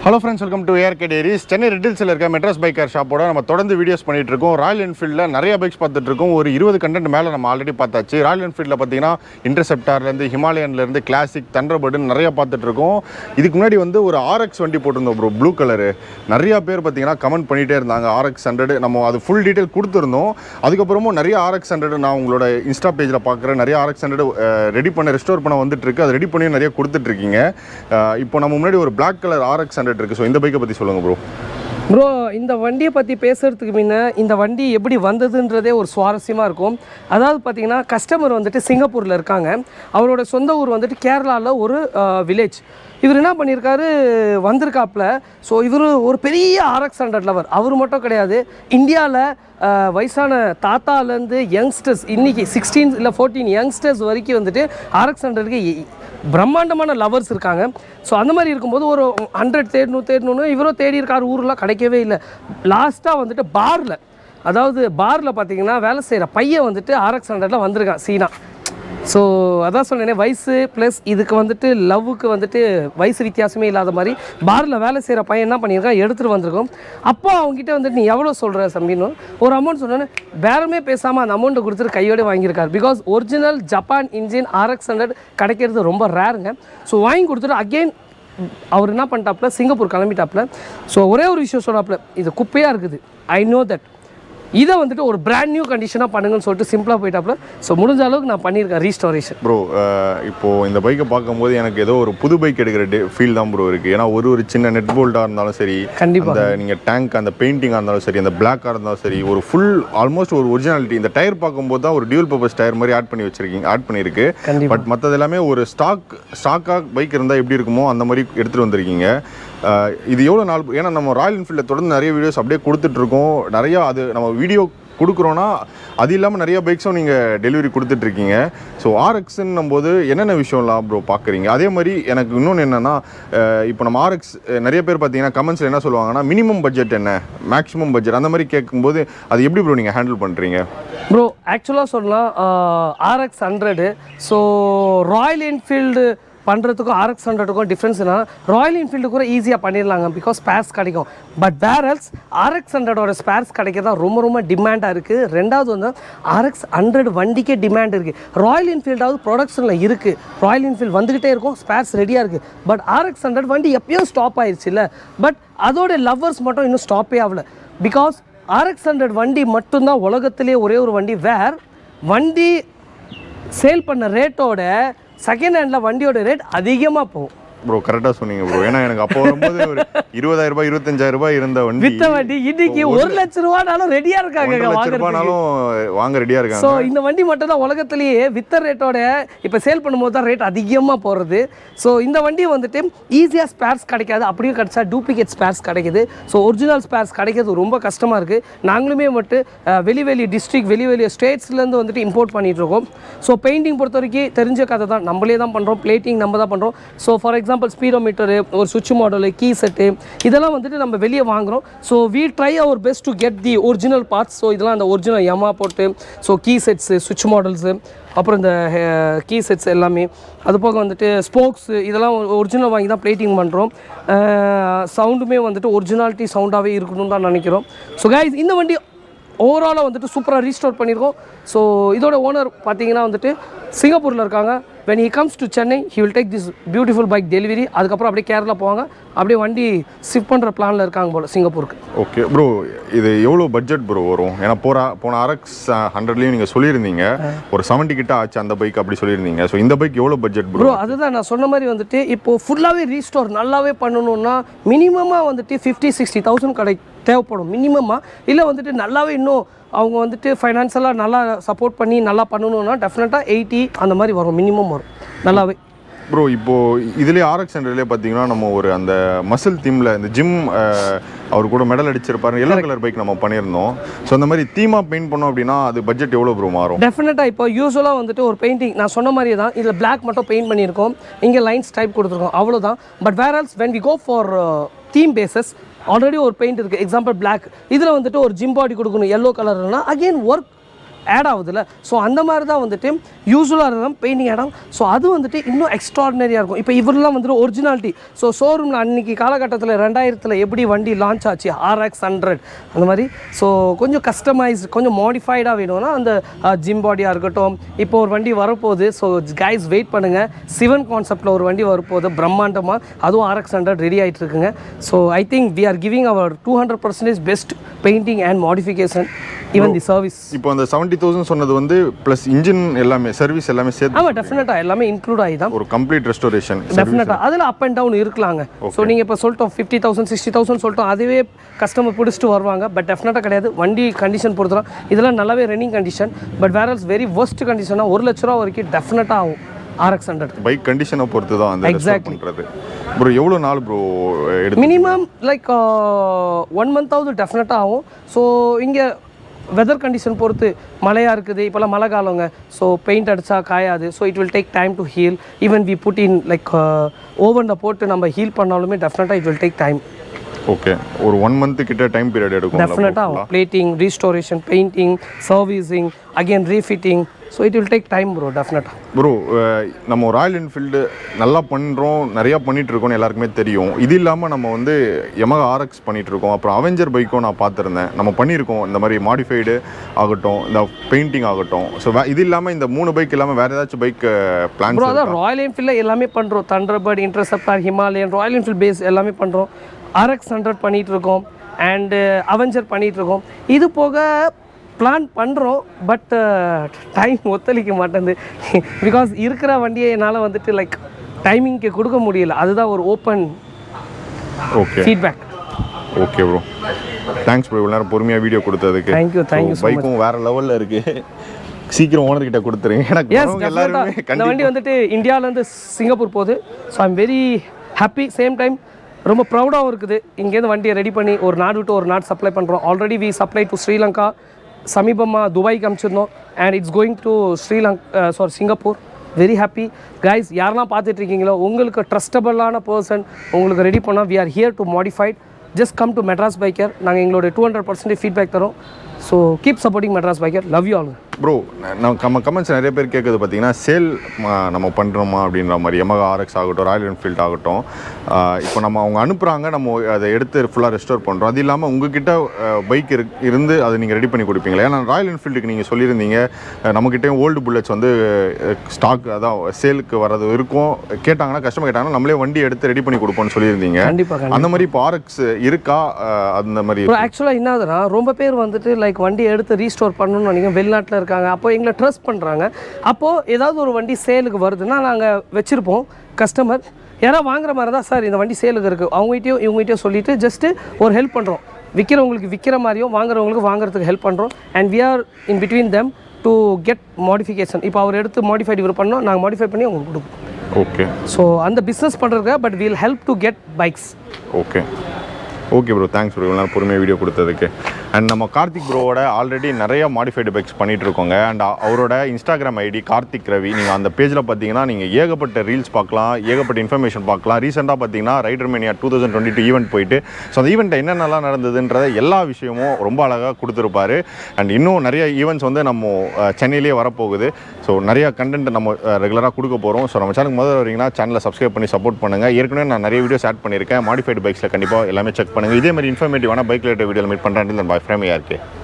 Hello friends, welcome to ARK Diaries. Chennai Red Hills Madrasbikecare shop oda நம்ம தொடர்ந்து videos பண்ணிட்டு இருக்கோம். Royal என்ஃபீல்ட்ல நிறைய பைக்ஸ் பார்த்துட்டு இருக்கோம். ஒரு 20 கண்டென்ட் மேல நம்ம ஆல்ரெடி பார்த்தாச்சு. ராயல் என்ஃபீல்ட்ல பாத்தீங்கன்னா இன்டர்செப்டார்ல இருந்து ஹிமாலயன்ல இருந்து கிளாசிக் தண்டர்பர்ட் நிறைய பார்த்துட்டு இருக்கோம். இதுக்கு முன்னாடி வந்து ஒரு RX வண்டி போட்டுருந்தோம் ப்ரோ, ப்ளூ கலர். நிறைய பேர் பாத்தீங்கன்னா கமெண்ட் பண்ணிட்டே இருந்தாங்க RX100. நம்ம அது ஃபுல் டீடைல் கொடுத்துருந்தோம். அதுக்கப்புறமும் நிறைய RX100 நான் உங்களோட இன்ஸ்டா பேஜ்ல பார்க்குறேன். நிறைய RX100 ரெடி பண்ண ரெஸ்டோர் பண்ண வந்துட்டு இருக்கு. அது ரெடி பண்ணி நிறைய கொடுத்துட்டு இருக்கீங்க. இப்போ நம்ம முன்னாடி ஒரு பிளாக் கலர் RX100 இருக்கு. ஸோ இந்த பைக்கை பற்றி சொல்லுங்கள் ப்ரோ. இந்த வண்டியை பற்றி பேசுகிறதுக்கு முன்ன இந்த வண்டி எப்படி வந்ததுன்றதே ஒரு சுவாரஸ்யமாக இருக்கும். அதாவது பார்த்தீங்கன்னா கஸ்டமர் வந்துட்டு சிங்கப்பூரில் இருக்காங்க. அவரோட சொந்த ஊர் வந்துட்டு கேரளாவில் ஒரு வில்லேஜ். இவர் என்ன பண்ணியிருக்காரு, வந்திருக்காப்புல. ஸோ இவர் ஒரு பெரிய RX100 லவர். அவர் மட்டும் கிடையாது, இந்தியாவில் வயசான தாத்தாலேருந்து யங்ஸ்டர்ஸ் இன்றைக்கி 16 இல்லை 14 யங்ஸ்டர்ஸ் வரைக்கும் வந்துட்டு RX100க்கு பிரம்மாண்டமான லவர்ஸ் இருக்காங்க. ஸோ அந்த மாதிரி இருக்கும்போது ஒரு 100 தேடணும்னு இவரும் தேடி இருக்கார். ஊரெலாம் கிடைக்கவே இல்லை. லாஸ்ட்டாக வந்துட்டு பாரில் பார்த்தீங்கன்னா வேலை செய்கிற பையன் வந்துட்டு RX100ல வந்திருக்கான், சீனா. ஸோ அதான் சொன்னேனே, வயசு ப்ளஸ் இதுக்கு வந்துட்டு லவ்வுக்கு வந்துட்டு வயசு வித்தியாசமே இல்லாத மாதிரி பாரில் வேலை செய்கிற பையன் என்ன பண்ணியிருக்கான், எடுத்துகிட்டு வந்திருக்கோம். அப்போ அவங்ககிட்ட வந்துட்டு நீ எவ்வளோ சொல்கிற சம்பின்னு ஒரு அமௌண்ட் சொன்னோன்னே பேரமே பேசாமல் அந்த அமௌண்ட்டை கொடுத்துட்டு கையோடு வாங்கியிருக்காரு. Because original Japan engine RX100 கிடைக்கிறது ரொம்ப ரேருங்க. ஸோ வாங்கி கொடுத்துட்டு அகெயின் அவர் என்ன பண்ணிட்டாப்புல, சிங்கப்பூர் கிளம்பிட்டாப்புல. ஸோ ஒரே ஒரு விஷயம் சொன்னாப்புல, இது குப்பையாக இருக்குது, ஐ நோ தட், இதை வந்துட்டு ஒரு பிராண்ட் நியூ கண்டிஷனாக பண்ணுங்கன்னு சொல்லிட்டு சிம்பிளாக போயிட்டாப்புல. ஸோ முடிஞ்ச அளவுக்கு நான் பண்ணியிருக்கேன் ரீஸ்டோரேஷன். ப்ரோ இப்போது இந்த பைக்கை பார்க்கும்போது எனக்கு ஏதோ ஒரு புது பைக் எடுக்கிற ஃபீல் தான் ப்ரோ இருக்குது. ஏன்னா ஒரு சின்ன நெட் போல்ட்டாக இருந்தாலும் சரி, கண்டிப்பாக நீங்கள் டேங்க் அந்த பெயிண்டிங்காக இருந்தாலும் சரி, அந்த பிளாக்காக இருந்தாலும் சரி, ஒரு ஃபுல் ஆல்மோஸ்ட் ஒரு ஒரிஜினாலிட்டி. இந்த டயர் பார்க்கும்போது தான் ஒரு டியூல் பர்பஸ் டயர் மாதிரி ஆட் பண்ணியிருக்கு. பட் மற்றது எல்லாமே ஒரு ஸ்டாக்காக பைக் இருந்தால் எப்படி இருக்குமோ அந்த மாதிரி எடுத்துகிட்டு வந்திருக்கீங்க. இது எவ்வளோ நாள், ஏன்னா நம்ம ராயல் என்ஃபீல்டில் தொடர்ந்து நிறைய வீடியோஸ் அப்படியே கொடுத்துட்ருக்கோம். நிறையா அது நம்ம வீடியோ கொடுக்குறோன்னா அது இல்லாமல் நிறைய பைக்ஸும் நீங்கள் டெலிவரி கொடுத்துட்ருக்கீங்க. ஸோ RXன்னும் போது என்னென்ன விஷயம்லாம் ப்ரோ பார்க்குறீங்க? அதே மாதிரி எனக்கு இன்னொன்று என்னென்னா, இப்போ நம்ம RX நிறைய பேர் பார்த்தீங்கன்னா கமெண்ட்ஸில் என்ன சொல்லுவாங்கன்னா, மினிமம் பட்ஜெட் என்ன, மேக்ஸிமம் பட்ஜெட், அந்த மாதிரி கேட்கும்போது அது எப்படி ப்ரோ நீங்கள் ஹேண்டில் பண்ணுறீங்க? ப்ரோ ஆக்சுவலாக சொல்லலாம், RX100 ஸோ ராயல் என்ஃபீல்டு பண்ணுறதுக்கும் RX100க்கும் டிஃப்ரென்ஸ் என்னன்னா, ராயல் என்ஃபீல்டு கூட ஈஸியாக பண்ணிடலாங்க, பிகாஸ் ஸ்பேர்ஸ் கிடைக்கும். பட் வேரல்ஸ் RX100ஓட ஸ்பேர்ஸ் கிடைக்கிறதா ரொம்ப டிமாண்டாக இருக்குது. ரெண்டாவது வந்து RX100 வண்டிக்கே டிமாண்ட் இருக்குது. ராயல் என்ஃபீல்டாவது ப்ரொடக்ஷனில் இருக்குது, ராயல் என்ஃபீல்டு வந்துக்கிட்டே இருக்கும், ஸ்பேர்ஸ் ரெடியாக இருக்குது. பட் RX100 வண்டி எப்பயும் ஸ்டாப் ஆயிடுச்சு இல்லை, பட் அதோட லவ்வர்ஸ் மட்டும் இன்னும் ஸ்டாப்பே ஆகலை. பிகாஸ் RX100 வண்டி மட்டும்தான் உலகத்திலே ஒரே ஒரு வண்டி வேர் வண்டி சேல் பண்ண ரேட்டோட செகண்ட் ஹேண்டில் வண்டியோட ரேட் அதிகமாக போகும். ப்ரோ கரெக்டாக சொன்னீங்க ப்ரோ. ஏன்னா எனக்கு அப்போ வரும்போது ஒரு 20,000 ரூபாய் 25,000 இருந்த வண்டி, வித்த வண்டி இன்னைக்கு 1 லட்ச ரூபானாலும் ரெடியாக இருக்காங்க, வாங்க ரெடியாக இருக்காங்க. ஸோ இந்த வண்டி மட்டும் தான் உலகத்திலேயே வித்த ரேட்டோட இப்போ சேல் பண்ணும்போது தான் ரேட் அதிகமாக போகிறது. ஸோ இந்த வண்டி வந்துட்டு ஈஸியாக ஸ்பேர்ஸ் கிடைக்காது, அப்படியும் கிடைச்சா டூப்ளிகேட் ஸ்பேர்ஸ் கிடைக்குது. ஸோ ஒரிஜினல் ஸ்பேர்ஸ் கிடைக்கிறது ரொம்ப கஷ்டமாக இருக்குது. நாங்களுமே வந்துட்டு வெளி டிஸ்ட்ரிக்ட் வெளி ஸ்டேட்ஸ்லேருந்து வந்துட்டு இம்போர்ட் பண்ணிகிட்டு இருக்கோம். ஸோ பெயிண்டிங் பொறுத்த வரைக்கும் தெரிஞ்ச கதை தான், நம்மளே தான் பண்ணுறோம். பிளேட்டிங் நம்ம தான் பண்ணுறோம். ஸோ ஃபார் எக்ஸாம்பிள் ஸ்பீடோமீட்டரு, ஒரு சுவிட்ச் மாடலு, கீ செட்டு, இதெல்லாம் வந்துட்டு நம்ம வெளியே வாங்குகிறோம். So we try our best to get the original parts. So இதெல்லாம் அந்த ஒரிஜினல் YAMAHA போட்டு, ஸோ கீ செட்ஸு, சுவிட்ச் மாடல்ஸு, அப்புறம் இந்த கீ செட்ஸ் எல்லாமே, அது போக வந்துட்டு ஸ்போக்ஸு, இதெல்லாம் ஒரிஜினல் வாங்கி தான் பிளேட்டிங் பண்ணுறோம். சவுண்டுமே வந்துட்டு ஒரிஜினாலிட்டி சவுண்டாகவே இருக்கணும்னு தான் நினைக்கிறோம். ஸோ கைஸ், இந்த வண்டி ஓவராலாக வந்துட்டு சூப்பராக ரீஸ்டோர் பண்ணியிருக்கோம். ஸோ இதோட ஓனர் பார்த்தீங்கன்னா வந்துட்டு சிங்கப்பூரில் இருக்காங்க. when he comes to Chennai, he will take this beautiful bike delivery. அதுக்கப்புறம் அப்படியே கேரளா போவாங்க, அப்படியே வண்டி ஷிஃப்ட் பண்ணுற பிளானில் இருக்காங்க போல் சிங்கப்பூருக்கு. ஓகே ப்ரோ, இது எவ்வளோ பட்ஜெட் ப்ரோ வரும்? ஏன்னா போன RX100லையும் நீங்கள் சொல்லியிருந்தீங்க ஒரு 70 கிட்ட ஆச்சு அந்த பைக், அப்படி சொல்லியிருந்தீங்க. ஸோ இந்த பைக் எவ்வளோ பட்ஜெட் ப்ரோ? அதுதான் நான் சொன்ன மாதிரி வந்துட்டு இப்போது ஃபுல்லாகவே ரீஸ்டோர் நல்லாவே பண்ணணுன்னா மினிமமாக வந்துட்டு 50-60,000 தேவைப்படும் மினிமமாக. இல்லை வந்துட்டு நல்லாவே இன்னும் அவங்க வந்துட்டு ஃபைனான்ஷியலாக நல்லா சப்போர்ட் பண்ணி நல்லா பண்ணணுன்னா டெஃபினட்டாக 80 அந்த மாதிரி வரும், மினிமம் வரும் நல்லாவே. ப்ரோ இப்போது இதுலேயே RX100லேயே பார்த்தீங்கன்னா நம்ம ஒரு அந்த மசில் தீமில் இந்த ஜிம் அவர் கூட மெடல் அடிச்சிருப்பாரு, எல்லோ கலர் பைக் நம்ம பண்ணியிருந்தோம். ஸோ அந்த மாதிரி தீமாக பெயிண்ட் பண்ணோம் அப்படின்னா அது பட்ஜெட் எவ்வளோ ப்ரோ மாறும்? டெஃபினட்டாக இப்போ யூஸ்வலாக வந்துட்டு ஒரு பெயிண்டிங் நான் சொன்ன மாதிரி தான், இதில் பிளாக் மட்டும் பெயிண்ட் பண்ணியிருக்கோம், இங்கே லைன்ஸ் டைப் கொடுத்துருக்கோம், அவ்வளோதான். But whereas when we go for theme bases already ஒரு பெயிண்ட் இருக்குது, எக்ஸாம்பிள் பிளாக், இதில் வந்துட்டு ஒரு ஜிம் பாடி கொடுக்கணும் எல்லோ கலர்னா அகெயின் ஒர்க் ஆட் ஆகுதுல்ல ஸோ அந்த மாதிரி தான் வந்துட்டு யூஸ்வலாக இருக்கும் பெயிண்டிங் ஆட் ஸோ அது வந்துட்டு இன்னும் எக்ஸ்ட்ராடினரியாக இருக்கும் இப்போ இவரெல்லாம் வந்துட்டு ஒரிஜினாலிட்டி ஸோ ஷோரூமில் அன்றைக்கி காலகட்டத்தில் 2000 எப்படி வண்டி லான்ச் ஆச்சு RX100 அந்த மாதிரி ஸோ கொஞ்சம் கஸ்டமைஸ் கொஞ்சம் மாடிஃபைடாக வேணும்னா அந்த ஜிம் பாடியாக இருக்கட்டும் இப்போ ஒரு வண்டி வரப்போகுது ஸோ கைஸ் வெயிட் பண்ணுங்கள் சிவன் கான்செப்டில் ஒரு வண்டி வரப்போகுது பிரம்மாண்டமாக அதுவும் RX100 ரெடி ஆகிட்டு இருக்குங்க so I think we are giving our 200% best painting and modification even the service. இப்போ அந்த 70,000 சொன்னது வந்து ப்ளஸ் இன்ஜின் எல்லாமே சர்வீஸ் எல்லாமே சேர்த்து ஆமாம் டெஃபினட்டாக எல்லாமே இன்க்ளூட் ஆகி தான் ஒரு கம்ப்ளீட் ரெஸ்டோரேஷன் டெஃபினட்டாக அதில் அப் அண்ட் டவுன் இருக்கலாங்க. ஸோ நீங்கள் இப்போ சொல்லிட்டோம் 50,000 60,000 சொல்லிட்டோம் அதுவே கஸ்டமர் பிடிச்சிட்டு வருவாங்க பட் டெஃபினட்டாக கிடையாது. வண்டி கண்டிஷன் பொறுத்தலாம் இதெல்லாம் நல்லாவே ரன்னிங் கண்டிஷன் பட் வேற வெரி ஒர்ஸ்ட் கண்டிஷனாக 1 லட்ச ரூபா வரைக்கும் டெஃபினட்டாக ஆகும் RX100 பைக் கண்டிஷனை பொறுத்து தான் அந்த எக்ஸாக்ட்லி பண்றது. ப்ரோ எவ்வளோ நாள் ப்ரோ எடுத்து மினிமம் லைக் 1 மந்த்தாவது டெஃபினட்டாக ஆகும். ஸோ இங்கே வெதர் கண்டிஷன் பொறுத்து மழையாக இருக்குது இப்போல்லாம் மழை காலங்க ஸோ பெயிண்ட் அடித்தா காயாது so it will take time to heal even we put in like ஓவனில் போட்டு நம்ம ஹீல் பண்ணாலுமே டெஃபினட்டாக it will take time. Okay ஒரு 1 மந்த் கிட்ட டைம் பீரியட் எடுக்கும் டெஃபினட்டாக ஆகும். Plating restoration painting servicing again refitting so it will take time bro டெஃபினட்டாக. ப்ரோ நம்ம ராயல் என்ஃபீல்டு நல்லா பண்ணுறோம் நிறையா பண்ணிகிட்டு இருக்கோம்னு எல்லாருக்குமே தெரியும். இது இல்லாமல் நம்ம வந்து YAMAHA RX பண்ணிகிட்டு இருக்கோம். அப்புறம் அவெஞ்சர் பைக்கும் நான் பார்த்துருந்தேன் நம்ம பண்ணியிருக்கோம் இந்த மாதிரி மாடிஃபைடு ஆகட்டும் இந்த பெயிண்டிங் ஆகட்டும். ஸோ இது இல்லாமல் இந்த 3 பைக் இல்லாமல் வேறு ஏதாச்சும் பைக் பிளான் ப்ரோ அதான் ராயல் என்ஃபீல்டில் எல்லாமே பண்ணுறோம். Thunderbird Interceptor Himalayan Royal Enfield base எல்லாமே பண்ணுறோம். RX100 பண்ணிகிட்டு இருக்கோம் அண்டு அவெஞ்சர் பண்ணிகிட்டு இருக்கோம். இது போக பிளான் பண்ணுறோம் பட் டைம் ஒத்துழைக்க மாட்டேங்குது பிகாஸ் இருக்கிற வண்டியை என்னால் வந்துட்டு லைக் டைமிங்க்கு கொடுக்க முடியல. அதுதான் ஒரு open okay feedback. Okay bro thanks bro இவ்வளோ நேரம் பொறுமையாக வீடியோ கொடுத்ததுக்கு. Thank you so much. பைக்கும் வேறு லெவலில் இருக்குது சீக்கிரம் ஓனர்கிட்ட கொடுத்துருங்க. எனக்கு எல்லாருமே இந்த வண்டி வந்துட்டு இந்தியாவிலேருந்து சிங்கப்பூர் போகுது. So I'm very happy same time ரொம்ப ப்ரௌடாகவும் இருக்குது. இங்கேருந்து வண்டியை ரெடி பண்ணி ஒரு நாடு விட்டு ஒரு நாடு சப்ளை பண்ணுறோம். Already we supply to Sri Lanka சமீபமாக துபாய்க்கு அனுப்பிச்சிருந்தோம் and it's going to Singapore. Very happy guys. யாரெல்லாம் பார்த்துட்டு இருக்கீங்களோ உங்களுக்கு ட்ரஸ்டபிளான பர்சன் உங்களுக்கு ரெடி பண்ணால் we are here to modified. Just come to Madrasbikecare. நாங்கள் எங்களோட 200% ஃபீட்பேக் தரோம். So keep supporting Madrasbikecare. Love you all. Bro நம்ம கமெண்ட்ஸ் நிறைய பேர் கேட்குறது பார்த்தீங்கன்னா சேல் நம்ம பண்ணுறோமா அப்படின்ற மாதிரி YAMAHA RX ஆகட்டும் ராயல் என்ஃபீல்ட் ஆகட்டும் இப்போ நம்ம அவங்க அனுப்புகிறாங்க நம்ம அதை எடுத்து ஃபுல்லாக ரெஸ்டோர் பண்ணுறோம். அது இல்லாமல் உங்ககிட்ட பைக் இருந்து அதை நீங்கள் ரெடி பண்ணி கொடுப்பீங்களா? ஏன்னா ராயல் என்ஃபீல்டுக்கு நீங்கள் சொல்லியிருந்தீங்க நம்மக்கிட்டே ஓல்டு புல்லட்ஸ் வந்து ஸ்டாக் அதான் சேலுக்கு வரது இருக்கும். கேட்டாங்கன்னா கஸ்டமர் கேட்டாங்கன்னா நம்மளே வண்டி எடுத்து ரெடி பண்ணி கொடுப்போம்னு சொல்லியிருந்தீங்க. கண்டிப்பாக அந்த மாதிரி இப்போ RX இருக்கா அந்த மாதிரி? ஆக்சுவலாக என்னதுன்னா ரொம்ப பேர் வந்துட்டு லைக் வண்டி எடுத்து ரீஸ்டோர் பண்ணணும்னு நினைக்கிறேன் வெளிநாட்டில் இருக்காங்க. அப்போ எங்களை ட்ரஸ்ட் பண்ணுறாங்க. அப்போது ஏதாவது ஒரு வண்டி சேலுக்கு வருதுன்னா நாங்கள் வச்சுருப்போம். கஸ்டமர் யாராவது வாங்குற மாதிரி தான் சார் இந்த வண்டி சேலுக்கு இருக்குது அவங்ககிட்டயும் இவங்ககிட்டயும் சொல்லிவிட்டு ஜஸ்ட்டு ஒரு ஹெல்ப் பண்ணுறோம். விற்கிறவங்களுக்கு விற்கிற மாதிரியும் வாங்குறவங்களுக்கு வாங்குறதுக்கு ஹெல்ப் பண்ணுறோம். And we are in between them to get modification. இப்போ அவர் எடுத்து மாடிஃபைட் இவர் பண்ணோம் நாங்கள் மாடிஃபை பண்ணி அவங்களுக்கு கொடுப்போம். ஓகே ஸோ அந்த பிஸ்னஸ் பண்ணுறதுக்கு but will help to get bikes. Okay okay bro thanks bro இவ்வளோ பொறுமையாக வீடியோ கொடுத்ததுக்கு. அண்ட் நம்ம கார்த்திக் ப்ரோவோட ஆல்ரெடி நிறைய மாடிஃபைடு பைக்ஸ் பண்ணிகிட்டு இருக்கோங்க. அண்ட் அவரோட இன்ஸ்டாகிராம் ஐடி கார்த்திக் ரவி. நீங்கள் அந்த பேஜில் பார்த்தீங்கன்னா நீங்கள் ஏகப்பட்ட ரீல்ஸ் பார்க்கலாம் ஏகப்பட்ட இன்ஃபர்மேஷன் பார்க்கலாம். ரீசெண்டாக பார்த்தீங்கன்னா ரைடர்மேனியா 2022 ஈவெண்ட் போயிட்டு ஸோ அந்த ஈவெண்ட்டை என்னென்னலாம் நடந்ததுன்றத எல்லா விஷயமும் ரொம்ப அழகாக கொடுத்துருப்பாரு. அண்ட் இன்னும் நிறைய ஈவெண்ட்ஸ் வந்து நம்ம சென்னையிலே வரப்போகுது. ஸோ நிறைய கண்டென்ட் நம்ம ரெகுலராக கொடுக்க போகிறோம். ஸோ நம்ம சேனலுக்கு முதல்ல வரீங்கன்னா சேனலை சப்ஸ்கிரைப் பண்ணி சப்போர்ட் பண்ணுங்கள். ஏற்கனவே நான் நிறைய வீடியோஸ் ஆட் பண்ணியிருக்கேன் மாடிஃபைடு பைக்ஸில். கண்டிப்பாக எல்லாமே செக் பண்ணுங்கள். இதே மாதிரி இன்ஃபர்மேட்டிவான பைக் ரிலேட்டட் வீடியோவில் மீட் பண்ணுறேன். Bye from ARK.